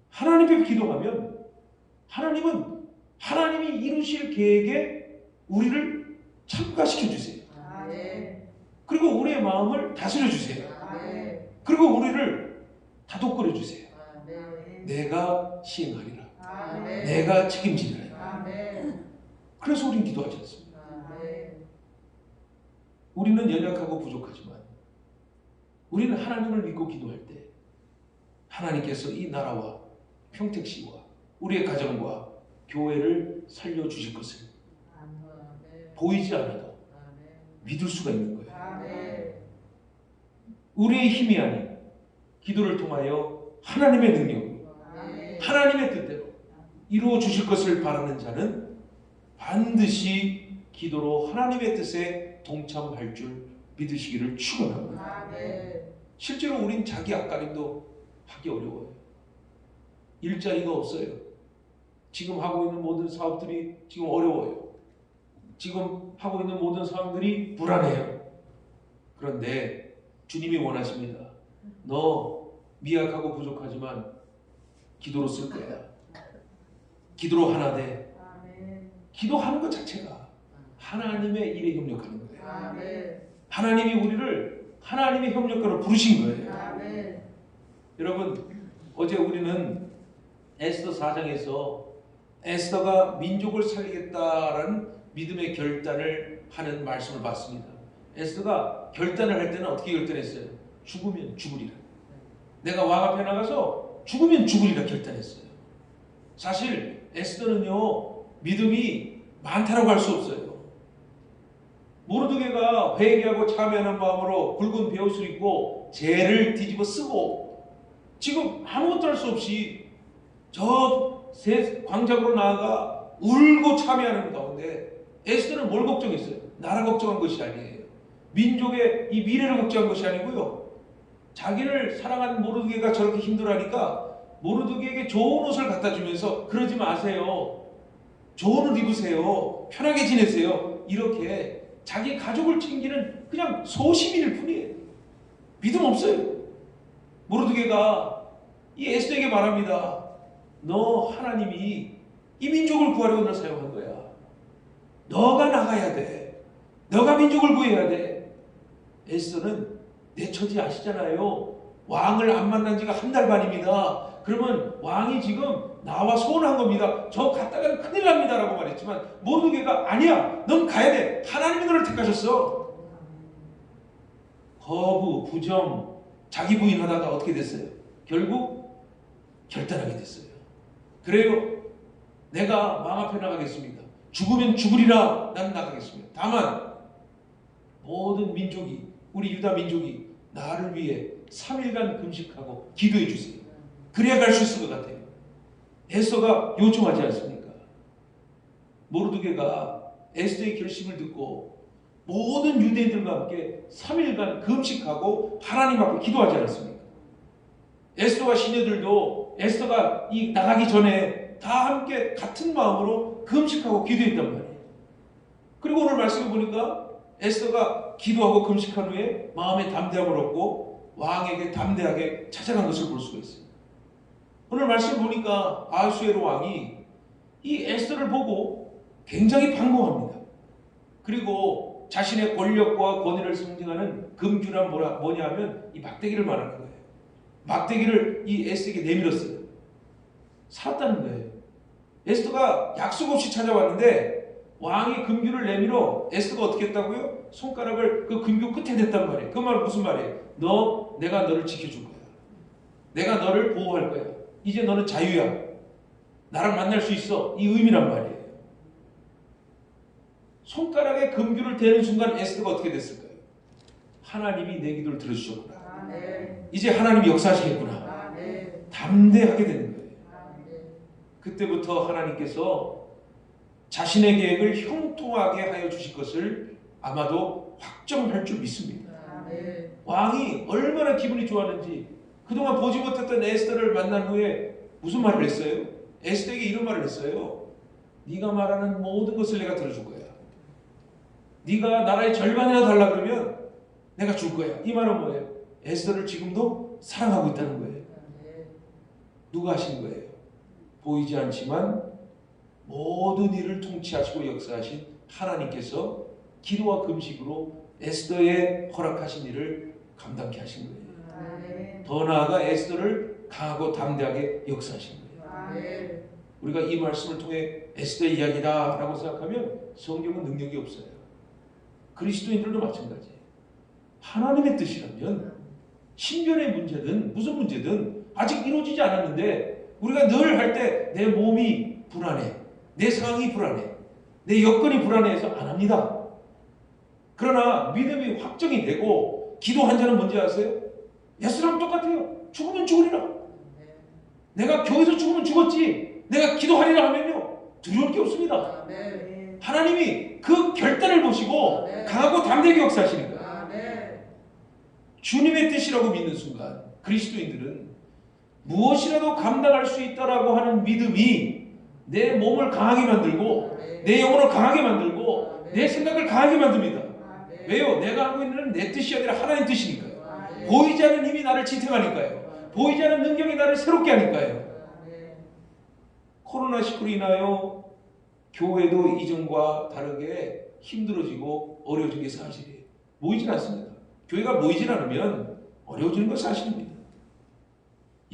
하나님 앞에 기도하면 하나님은 하나님이 이루실 계획에 우리를 참가시켜 주세요. 아멘. 그리고 우리의 마음을 다스려 주세요. 아멘. 그리고 우리를 다독거려 주세요. 아멘. 내가 시행하리라. 아멘. 내가 책임지리라. 아멘. 그래서 우리는 기도하지 않습니다. 아멘. 우리는 연약하고 부족하지만 우리는 하나님을 믿고 기도할 때 하나님께서 이 나라와 평택시와 우리의 가정과 교회를 살려주실 것을 아멘. 보이지 않아도 아멘. 믿을 수가 있는 거예요. 아멘. 우리의 힘이 아닌 기도를 통하여 하나님의 능력으로 아멘. 하나님의 뜻대로 이루어 주실 것을 바라는 자는 반드시 기도로 하나님의 뜻에 동참할 줄 믿으시기를 축원합니다. 아멘. 실제로 우린 자기 앞가림도 하기 어려워요. 일자리가 없어요. 지금 하고 있는 모든 사업들이 지금 어려워요. 지금 하고 있는 모든 상황들이 불안해요. 그런데 주님이 원하십니다. 너 미약하고 부족하지만 기도로 쓸 거야. 기도로 하나 돼. 아멘. 기도하는 것 자체가 하나님의 일에 협력하는 거예요. 아멘. 하나님이 우리를 하나님의 협력가로 부르신 거예요. 아멘. 여러분, 어제 우리는 에스더 4장에서 에스더가 민족을 살리겠다라는 믿음의 결단을 하는 말씀을 봤습니다. 에스더가 결단을 할 때는 어떻게 결단했어요? 죽으면 죽으리라. 내가 왕 앞에 나가서 죽으면 죽으리라 결단했어요. 사실 에스더는요, 믿음이 많다라고 할 수 없어요. 모르드게가 회개하고 참여하는 마음으로 굵은 베옷을 입고 죄를 뒤집어 쓰고 지금 아무것도 할 수 없이 저 새 광장으로 나아가 울고 참여하는 가운데 에스더는 뭘 걱정했어요? 나라 걱정한 것이 아니에요. 민족의 이 미래를 걱정한 것이 아니고요. 자기를 사랑하는 모르드게가 저렇게 힘들어하니까 모르드게에게 좋은 옷을 갖다 주면서 그러지 마세요. 좋은 옷 입으세요. 편하게 지내세요. 이렇게 자기 가족을 챙기는 그냥 소시민일 뿐이에요. 믿음 없어요. 모르드게가 이 에스더에게 말합니다. 너 하나님이 이 민족을 구하려고 널 사용한 거야. 너가 나가야 돼. 너가 민족을 구해야 돼. 에스더는 내 처지 아시잖아요. 왕을 안 만난 지가 한 달 반입니다. 그러면 왕이 지금 나와 소원한 겁니다. 저 갔다가는 큰일 납니다. 라고 말했지만 모르드게가 아니야. 넌 가야 돼. 하나님이 너를 택하셨어. 거부, 부정, 자기 부인하다가 어떻게 됐어요? 결국 결단하게 됐어요. 그래요. 내가 왕 앞에 나가겠습니다. 죽으면 죽으리라. 나는 나가겠습니다. 다만 모든 민족이, 우리 유다 민족이 나를 위해 3일간 금식하고 기도해 주세요. 그래야 갈 수 있을 것 같아요. 에스더가 요청하지 않습니까? 모르드게가 에스더의 결심을 듣고 모든 유대인들과 함께 3일간 금식하고 하나님 앞에 기도하지 않았습니까? 에스더와 시녀들도 에스더가 나가기 전에 다 함께 같은 마음으로 금식하고 기도했단 말이에요. 그리고 오늘 말씀을 보니까 에스더가 기도하고 금식한 후에 마음의 담대함을 얻고 왕에게 담대하게 찾아간 것을 볼 수가 있어요. 오늘 말씀 보니까 아하수에로 왕이 이 에스더를 보고 굉장히 반가워합니다. 그리고 자신의 권력과 권위를 상징하는 금규란 뭐냐 하면 이 막대기를 말하는 거예요. 막대기를 이 에스더에게 내밀었어요. 살았다는 거예요. 에스더가 약속 없이 찾아왔는데 왕이 금규를 내밀어 에스더가 어떻게 했다고요? 손가락을 그 금규 끝에 댔단 말이에요. 그 말은 무슨 말이에요? 내가 너를 지켜줄 거야. 내가 너를 보호할 거야. 이제 너는 자유야. 나랑 만날 수 있어. 이 의미란 말이에요. 손가락에 금규를 대는 순간 에스더가 어떻게 됐을까요? 하나님이 내 기도를 들어주셨구나. 아멘. 이제 하나님이 역사하시겠구나. 아멘. 담대하게 되는 거예요. 아멘. 그때부터 하나님께서 자신의 계획을 형통하게 하여 주실 것을 아마도 확정할 줄 믿습니다. 아멘. 왕이 얼마나 기분이 좋았는지 그동안 보지 못했던 에스더를 만난 후에 무슨 말을 했어요? 에스더에게 이런 말을 했어요. 네가 말하는 모든 것을 내가 들어줄 거야. 네가 나라의 절반이나 달라 그러면 내가 줄 거야. 이 말은 뭐예요? 에스더를 지금도 사랑하고 있다는 거예요. 누가 하신 거예요? 보이지 않지만 모든 일을 통치하시고 역사하신 하나님께서 기도와 금식으로 에스더의 허락하신 일을 감당케 하신 거예요. 더 나아가 에스더를 강하고 담대하게 역사하신 거예요. 우리가 이 말씀을 통해 에스더의 이야기다라고 생각하면 성경은 능력이 없어요. 그리스도인들도 마찬가지예요. 하나님의 뜻이라면 신변의 문제든 무슨 문제든 아직 이루어지지 않았는데 우리가 늘 할 때 내 몸이 불안해, 내 상황이 불안해, 내 여건이 불안해서 안 합니다. 그러나 믿음이 확정이 되고 기도한 자는 뭔지 아세요? 예수랑 똑같아요. 죽으면 죽으리라. 내가 교회에서 죽으면 죽었지 내가 기도하리라 하면요 두려울 게 없습니다. 하나님이 그 결단을 보시고 강하고 담대하게 역사하시는 거예요. 주님의 뜻이라고 믿는 순간 그리스도인들은 무엇이라도 감당할 수 있다라고 하는 믿음이 내 몸을 강하게 만들고 내 영혼을 강하게 만들고 내 생각을 강하게 만듭니다. 왜요? 내가 하고 있는 내 뜻이 아니라 하나님 뜻이니까요. 보이지 않는 힘이 나를 지탱하니까요. 보이지 않는 능력이 나를 새롭게 하니까요. 코로나19로 인하여 교회도 이전과 다르게 힘들어지고 어려워진 게 사실이에요. 모이진 않습니다. 교회가 모이진 않으면 어려워지는 건 사실입니다.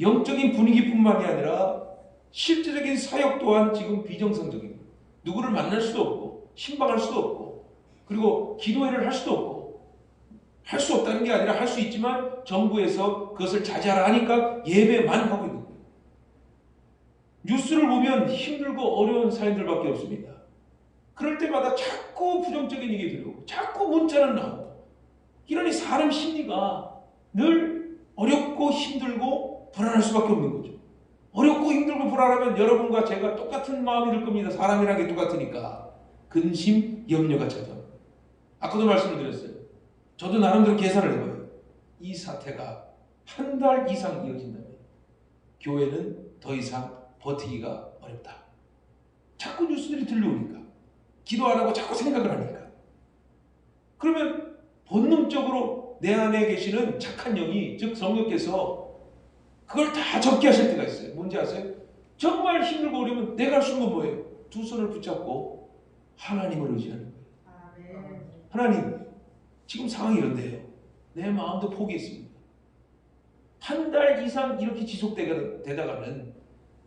영적인 분위기뿐만이 아니라 실제적인 사역 또한 지금 비정상적입니다. 누구를 만날 수도 없고 신방할 수도 없고 그리고 기도회를 할 수도 없고 할 수 없다는 게 아니라 할 수 있지만 정부에서 그것을 자제하라 하니까 예배만 하고 있는 거예요. 뉴스를 보면 힘들고 어려운 사연들밖에 없습니다. 그럴 때마다 자꾸 부정적인 얘기 들어오고 자꾸 문자는 나오고 이러니 사람 심리가 늘 어렵고 힘들고 불안할 수밖에 없는 거죠. 어렵고 힘들고 불안하면 여러분과 제가 똑같은 마음이 들 겁니다. 사람이라는 게 똑같으니까. 근심, 염려가 찾아옵니다. 아까도 말씀을 드렸어요. 저도 나름대로 계산을 해봐요. 이 사태가 한 달 이상 이어진다면 교회는 더 이상 버티기가 어렵다. 자꾸 뉴스들이 들려오니까 기도 안 하고 자꾸 생각을 하니까 그러면 본능적으로 내 안에 계시는 착한 영이 즉 성령께서 그걸 다 적게 하실 때가 있어요. 뭔지 아세요? 정말 힘들고 어려우면 내가 할 수 있는 건 뭐예요? 두 손을 붙잡고 하나님을 의지하는 거예요. 하나님 지금 상황이 이런데요. 내 마음도 포기했습니다. 한 달 이상 이렇게 지속되다가는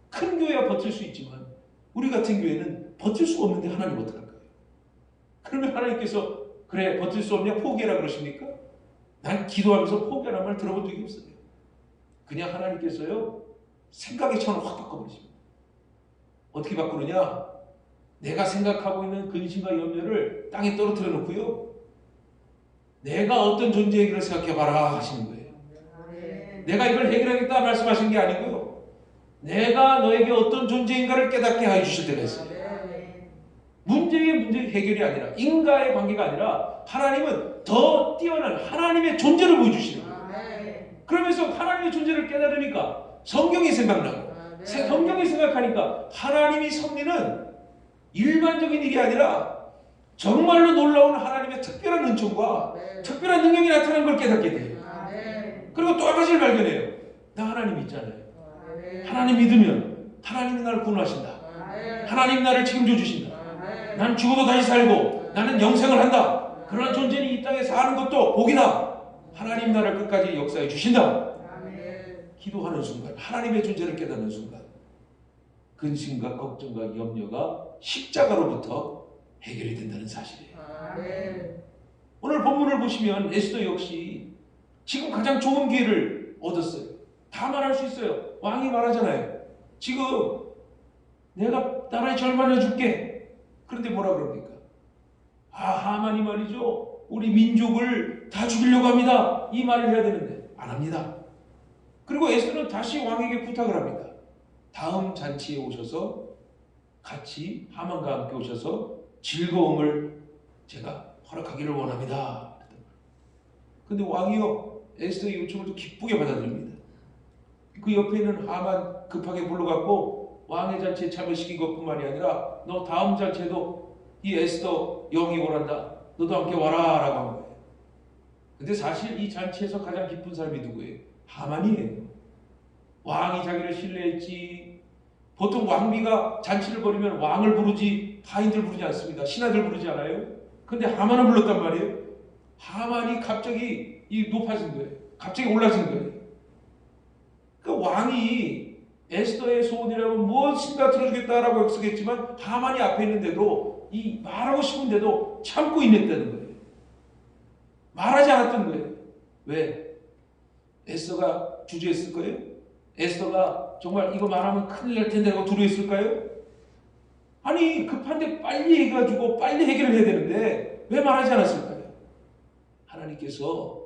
큰 교회야 버틸 수 있지만 우리 같은 교회는 버틸 수가 없는데 하나님 어떡할까요? 그러면 하나님께서 그래 버틸 수 없냐 포기해라 그러십니까? 난 기도하면서 포기하라는 말 들어본 적이 없어요. 그냥 하나님께서요 생각의 차원을 확 바꿔버리십니다. 어떻게 바꾸느냐? 내가 생각하고 있는 근심과 염려를 땅에 떨어뜨려 놓고요 내가 어떤 존재이기를 생각해봐라 하시는 거예요. 내가 이걸 해결하겠다 말씀하신 게 아니고요 내가 너에게 어떤 존재인가를 깨닫게 해주실 때가 있어요. 문제의 문제 해결이 아니라 인과의 관계가 아니라 하나님은 더 뛰어난 하나님의 존재를 보여주시는 거예요. 그러면서 하나님의 존재를 깨달으니까 성경이 생각나고 성경이 생각하니까 하나님이 섭리는 일반적인 일이 아니라 정말로 놀라운 하나님의 특별한 은총과 특별한 능력이 나타나는 걸 깨닫게 돼요. 그리고 또 한 가지를 발견해요. 나 하나님 있잖아요. 하나님 믿으면 하나님이 나를 구원하신다. 하나님 나를 책임져 주신다. 난 죽어도 다시 살고 나는 영생을 한다. 그러한 존재는 이 땅에 사는 것도 복이다. 하나님 나를 끝까지 역사해 주신다. 기도하는 순간 하나님의 존재를 깨닫는 순간 근심과 걱정과 염려가 십자가로부터 해결이 된다는 사실이에요. 오늘 본문을 보시면 에스더 역시 지금 가장 좋은 기회를 얻었어요. 다 말할 수 있어요. 왕이 말하잖아요. 지금 내가 나라에 절반해 줄게. 그런데 뭐라 그럽니까? 하만이 말이죠. 우리 민족을 다 죽이려고 합니다. 이 말을 해야 되는데 안 합니다. 그리고 에스더는 다시 왕에게 부탁을 합니다. 다음 잔치에 오셔서 같이 하만과 함께 오셔서 즐거움을 제가 허락하기를 원합니다. 근데 왕이요 에스더의 요청을 또 기쁘게 받아들입니다. 그 옆에 있는 하만 급하게 불러갖고 왕의 잔치에 참여시킨 것뿐만이 아니라 너 다음 잔치에도 이 에스더 영이 오란다. 너도 함께 와라 라고 한 거예요. 근데 사실 이 잔치에서 가장 기쁜 사람이 누구예요? 하만이에요. 왕이 자기를 신뢰했지. 보통 왕비가 잔치를 벌이면 왕을 부르지 하인들 부르지 않습니다. 신하들 부르지 않아요. 근데 하만을 불렀단 말이에요. 하만이 갑자기 높아진 거예요. 갑자기 올라진 거예요. 그 왕이 에스더의 소원이라면 무엇인가 들어주겠다라고 약속했지만 하만이 앞에 있는데도 이 말하고 싶은데도 참고 있냈다는 거예요. 말하지 않았던 거예요. 왜? 에스더가 주저했을 거예요? 에스더가 정말 이거 말하면 큰일 날 텐데 라고 두려웠을까요? 아니 급한데 빨리 해가지고 빨리 해결을 해야 되는데 왜 말하지 않았을까요? 하나님께서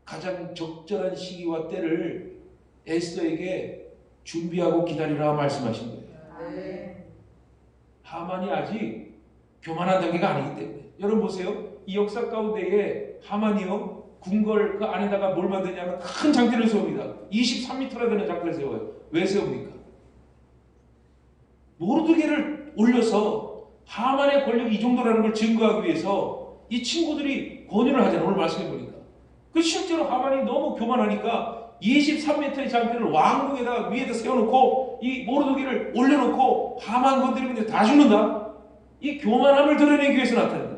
가장 적절한 시기와 때를 에스더에게 준비하고 기다리라 말씀하신 거예요. 네. 하만이 아직 교만한 단계가 아니기 때문에. 여러분 보세요. 이 역사 가운데에 하만이요 궁궐 그 안에다가 뭘 만드냐면 큰 장대를 세웁니다. 23m나 되는 장대를 세워요. 왜 세웁니까? 모르드게를 올려서 하만의 권력이 이 정도라는 걸 증거하기 위해서 이 친구들이 권유를 하잖아요. 오늘 말씀해 보니까. 그 실제로 하만이 너무 교만하니까 23m의 장대를 왕궁에다 위에다 세워놓고 이 모르드게를 올려놓고 하만 건드리면 다 죽는다. 이 교만함을 드러내기 위해서 나타납니다.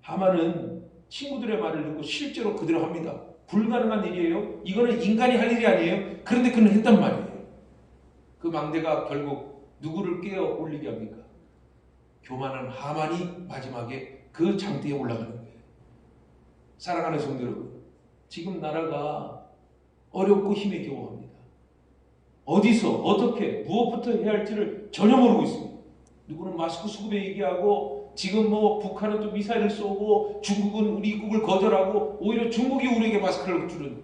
하만은 친구들의 말을 듣고 실제로 그대로 합니다. 불가능한 일이에요. 이거는 인간이 할 일이 아니에요. 그런데 그는 했단 말이에요. 그 망대가 결국 누구를 깨어 올리게 합니까? 교만한 하만이 마지막에 그 장대에 올라가는 거예요. 사랑하는 성도 여러분, 지금 나라가 어렵고 힘에 겨워합니다. 어디서 어떻게 무엇부터 해야 할지를 전혀 모르고 있습니다. 누구는 마스크 수급에 얘기하고 지금 북한은 또 미사일을 쏘고 중국은 우리 입국을 거절하고 오히려 중국이 우리에게 마스크를 주는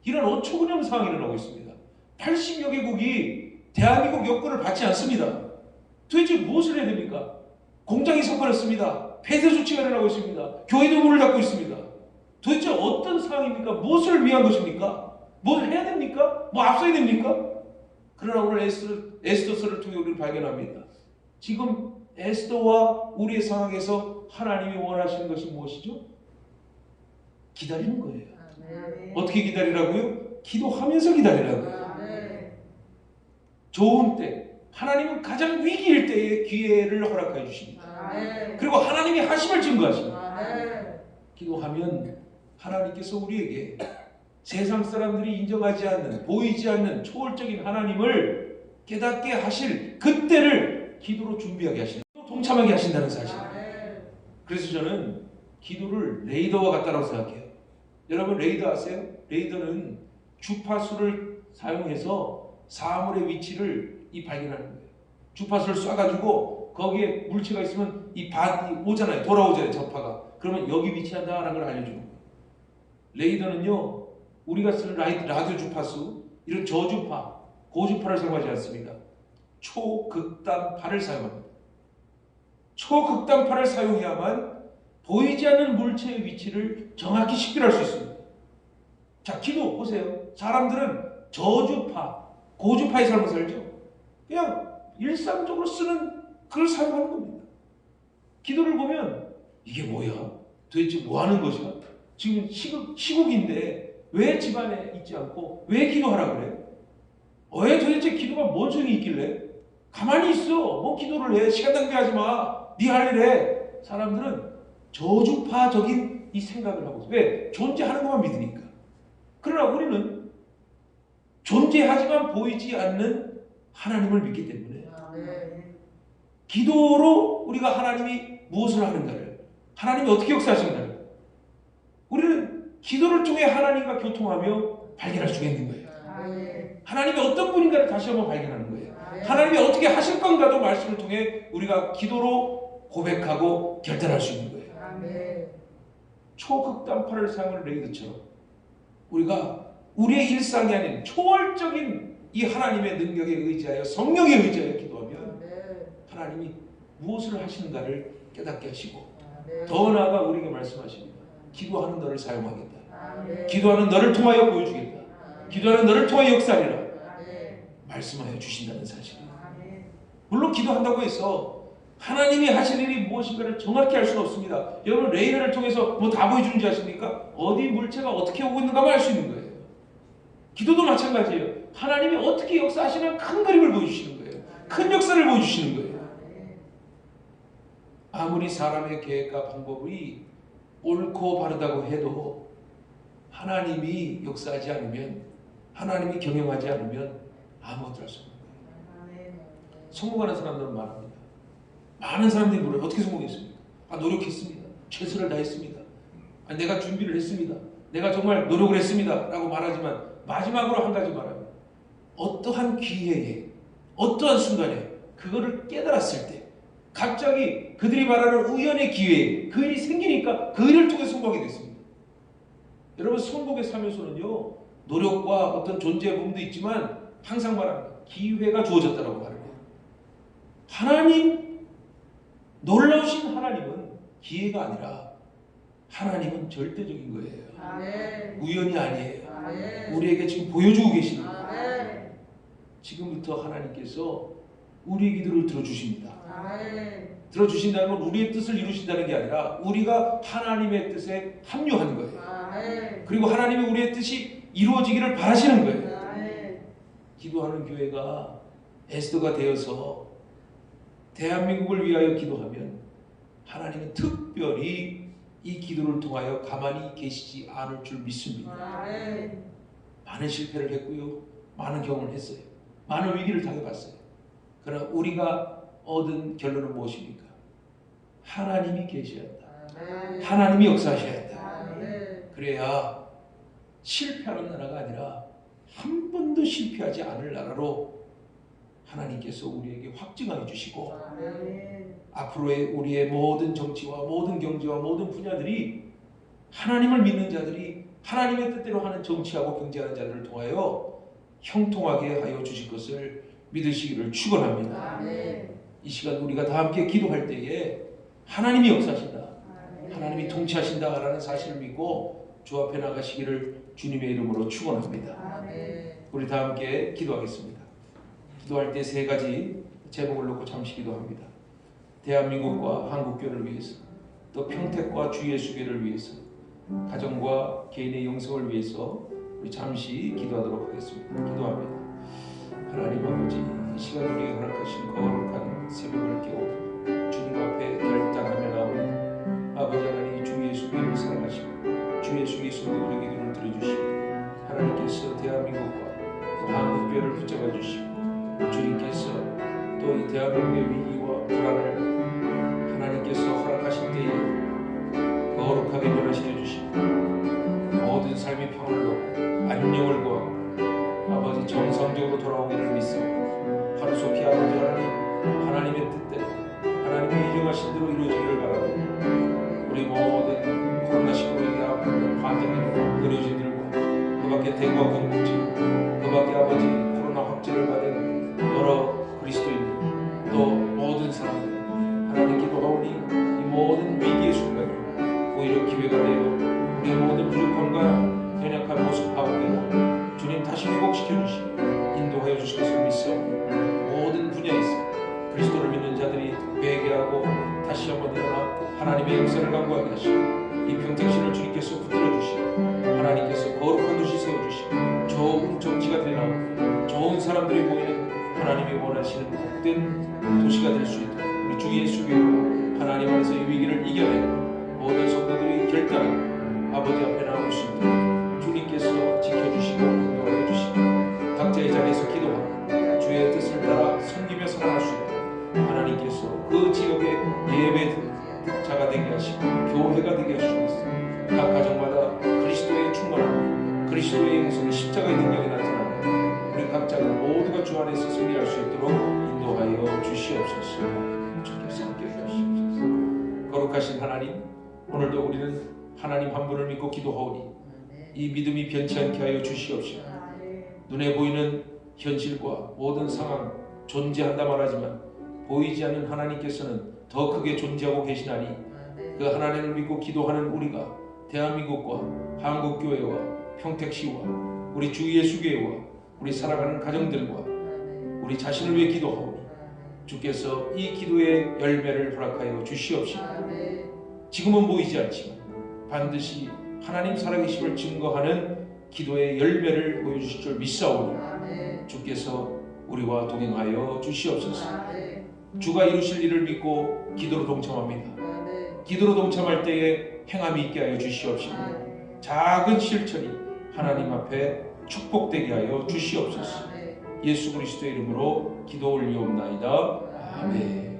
이런 어처구니없는 상황이 일어나고 있습니다. 80여 개국이 대한민국 여권을 받지 않습니다. 도대체 무엇을 해야 됩니까? 공장이 석관했습니다. 폐쇄 조치가 일어나고 있습니다. 교회도 문을 닫고 있습니다. 도대체 어떤 상황입니까? 무엇을 위한 것입니까? 뭘 해야 됩니까? 앞서야 됩니까? 그러나 오늘 에스더서를 통해 우리를 발견합니다. 지금 에스더와 우리의 상황에서 하나님이 원하시는 것이 무엇이죠? 기다리는 거예요. 네. 어떻게 기다리라고요? 기도하면서 기다리라고요. 네. 좋은 때, 하나님은 가장 위기일 때에 기회를 허락해 주십니다. 네. 그리고 하나님이 하심을 증거하십니다. 네. 기도하면 하나님께서 우리에게 세상 사람들이 인정하지 않는, 보이지 않는 초월적인 하나님을 깨닫게 하실 그때를 기도로 준비하게 하신다. 동참하게 하신다는 사실. 그래서 저는 기도를 레이더와 같다고 생각해요. 여러분 레이더 아세요? 레이더는 주파수를 사용해서 사물의 위치를 발견하는 거예요. 주파수를 쏴가지고 거기에 물체가 있으면 오잖아요. 돌아오잖아요. 전파가. 그러면 여기 위치한다라는 걸 알려주는 거예요. 레이더는요, 우리가 쓰는 라디오 주파수, 이런 저주파, 고주파를 사용하지 않습니다. 초극단파를 사용합니다. 초극단파를 사용해야만 보이지 않는 물체의 위치를 정확히 식별할 수 있습니다. 자, 기도 보세요. 사람들은 저주파, 고주파의 삶을 살죠. 그냥 일상적으로 쓰는 그걸 사용하는 겁니다. 기도를 보면 이게 뭐야? 도대체 뭐 하는 것이야? 지금 시국인데 왜 집안에 있지 않고 왜 기도하라 그래? 왜 도대체 기도가 뭔 소용이 있길래? 가만히 있어. 뭐 기도를 해. 시간 낭비하지 마. 네 할 일 해. 사람들은 저주파적인 이 생각을 하고 있어. 왜? 존재하는 것만 믿으니까. 그러나 우리는 존재하지만 보이지 않는 하나님을 믿기 때문에 기도로 우리가 하나님이 무엇을 하는가를, 하나님이 어떻게 역사하시는가를 우리는 기도를 통해 하나님과 교통하며 발견할 수 있는 거예요. 하나님이 어떤 분인가를 다시 한번 발견하는 거예요. 하나님이 어떻게 하실 건가도 말씀을 통해 우리가 기도로 고백하고 결단할 수 있는 거예요. 초극단파를 사용하는 레이더처럼 우리가 우리의 일상이 아닌 초월적인 이 하나님의 능력에 의지하여 성령에 의지하여 기도하면 하나님이 무엇을 하시는가를 깨닫게 하시고 더 나아가 우리에게 말씀하십니다. 기도하는 너를 사용하겠다. 기도하는 너를 통하여 보여주겠다. 기도하는 너를 통하여 역사하리라 말씀하여 주신다는 사실입니다. 물론 기도한다고 해서 하나님이 하실 일이 무엇인가를 정확히 알 수는 없습니다. 여러분 레이더를 통해서 뭐 다 보여주는지 아십니까? 어디 물체가 어떻게 오고 있는가만 알 수 있는 거예요. 기도도 마찬가지예요. 하나님이 어떻게 역사하시는 큰 그림을 보여주시는 거예요. 큰 역사를 보여주시는 거예요. 아무리 사람의 계획과 방법이 옳고 바르다고 해도 하나님이 역사하지 않으면, 하나님이 경영하지 않으면 아무것도 할 수 없는 거예요. 성공하는 사람들은 많습니다. 많은 사람들이 물어요. 어떻게 성공했습니까? 노력했습니다. 최선을 다했습니다. 내가 준비를 했습니다. 내가 정말 노력을 했습니다. 라고 말하지만 마지막으로 한 가지 말합니다. 어떠한 기회에, 어떠한 순간에 그거를 깨달았을 때 갑자기 그들이 말하는 우연의 기회에 그 일이 생기니까 그 일을 통해 성공하게 됐습니다. 여러분 성공의 삶에서는요, 노력과 어떤 존재의 부분도 있지만 항상 말합니다. 기회가 주어졌다고 말합니다. 하나님, 놀라우신 하나님은 기회가 아니라 하나님은 절대적인 거예요. 우연이 아니에요. 우리에게 지금 보여주고 계시는 거예요. 지금부터 하나님께서 우리의 기도를 들어주십니다. 들어주신다는 건 우리의 뜻을 이루신다는 게 아니라 우리가 하나님의 뜻에 합류한 거예요. 그리고 하나님이 우리의 뜻이 이루어지기를 바라시는 거예요. 기도하는 교회가 에스더가 되어서 대한민국을 위하여 기도하면 하나님은 특별히 이 기도를 통하여 가만히 계시지 않을 줄 믿습니다. 많은 실패를 했고요. 많은 경험을 했어요. 많은 위기를 당해봤어요. 그러나 우리가 얻은 결론은 무엇입니까? 하나님이 계셔야 한다. 하나님이 역사하셔야 한다. 그래야 실패하는 나라가 아니라 한 번도 실패하지 않을 나라로 하나님께서 우리에게 확증하여 주시고 앞으로의 우리의 모든 정치와 모든 경제와 모든 분야들이 하나님을 믿는 자들이 하나님의 뜻대로 하는 정치하고 경제하는 자들을 통하여 형통하게 하여 주실 것을 믿으시기를 축원합니다. 이 시간 우리가 다 함께 기도할 때에 하나님이 역사하신다, 하나님이 통치하신다라는 사실을 믿고 주 앞에 나가시기를 주님의 이름으로 축원합니다. 우리 다 함께 기도하겠습니다. 기도할 때 세 가지 제목을 놓고 잠시 기도합니다. 대한민국과 한국교회를 위해서, 또 평택과 주 예수교회를 위해서, 가정과 개인의 영성을 위해서 우리 잠시 기도하도록 하겠습니다. 기도합니다. 하나님 아버지, 이 시간 우리에게 허락하신 거룩한 새벽을 깨워 주님 앞에 결단하며 나오니 아버지 하나님 주 예수교회를 사랑하시고 주 예수께서 우리 기도를 들어주시고 하나님께서 대한민국과 한국교회를 붙잡아 주시고 주님께서 또 이 대한민국의 위기와 불안을 하나님께서 허락하신 때에 거룩하게 변화시켜 주시고 모든 삶의 평안을 얻고 안녕을 구하고 아버지 정상적으로 돌아오기를 믿습니다. 하루속히 아버지 하나님의 뜻대로 하나님의 일정하신 대로 이루어지기를 바라고 우리 모든 코로나19로 아픈 환자들과 의료진들과 그 밖에 대구와 경북지 그 밖에 아버지 코로나 확진을 받은 여러 그리스도인들 또 모든 사람들 하나님께 돌아오니 이 모든 위기의 순간에 오히려 기회가 되어 우리의 모든 부족함과 연약한 모습 가운데로 주님 다시 회복시켜 주시고 인도하여 주실 것을 믿어 모든 분야에서 그리스도를 믿는 자들이 회개하고 다시 한번 일어나 하나님의 역사를 강구하게 하시고 이 평택시를 주님께서 붙들어 주시고 하나님께서 거룩한 도시 세워주시고 좋은 정치가 되나오고 좋은 사람들이 모이는 하나님이 원하시는 복된 도시가 될 수 있도록 우리 주 예수교회로 하나님 안에서 이 위기를 이겨내고 모든 성도들이 결단하고 아버지 앞에 나올 수 있도록 주님께서 지켜주시고 인도하여 주시고 각자의 자리에서 기도하고 주의 뜻을 따라 섬기며 살아갈 수 있도록 하나님께서 그 지역의 예배자가 되게 하시고 교회가 되게 하시옵소서. 각 가정마다 그리스도의 충만함, 그리스도의 영성이 십자가의 능력이 나타나고 우리 각자가 모두가 주 안에서 승리할 수 있도록 인도하여 주시옵소서. 주께서 함께 하시옵소서. 거룩하신 하나님, 오늘도 우리는 하나님 한 분을 믿고 기도하오니 이 믿음이 변치 않게 하여 주시옵시고 눈에 보이는 현실과 모든 상황 존재한다 말하지만 보이지 않는 하나님께서는 더 크게 존재하고 계시나니 그 하나님을 믿고 기도하는 우리가 대한민국과 한국교회와 평택시와 우리 주 예수교회와 우리 살아가는 가정들과 우리 자신을 위해 기도하오니 주께서 이 기도의 열매를 허락하여 주시옵시고 아멘. 지금은 보이지 않지만 반드시 하나님 살아계심을 증거하는 기도의 열매를 보여주실 줄 믿사오니 아멘. 주께서 우리와 동행하여 주시옵소서. 아멘. 주가 이루실 일을 믿고 기도로 동참합니다. 아멘. 기도로 동참할 때에 행함이 있게 하여 주시옵시고 아멘. 작은 실천이 하나님 앞에 축복되게 하여 주시옵소서. 아멘. 예수 그리스도의 이름으로 기도 올리옵나이다. 아멘.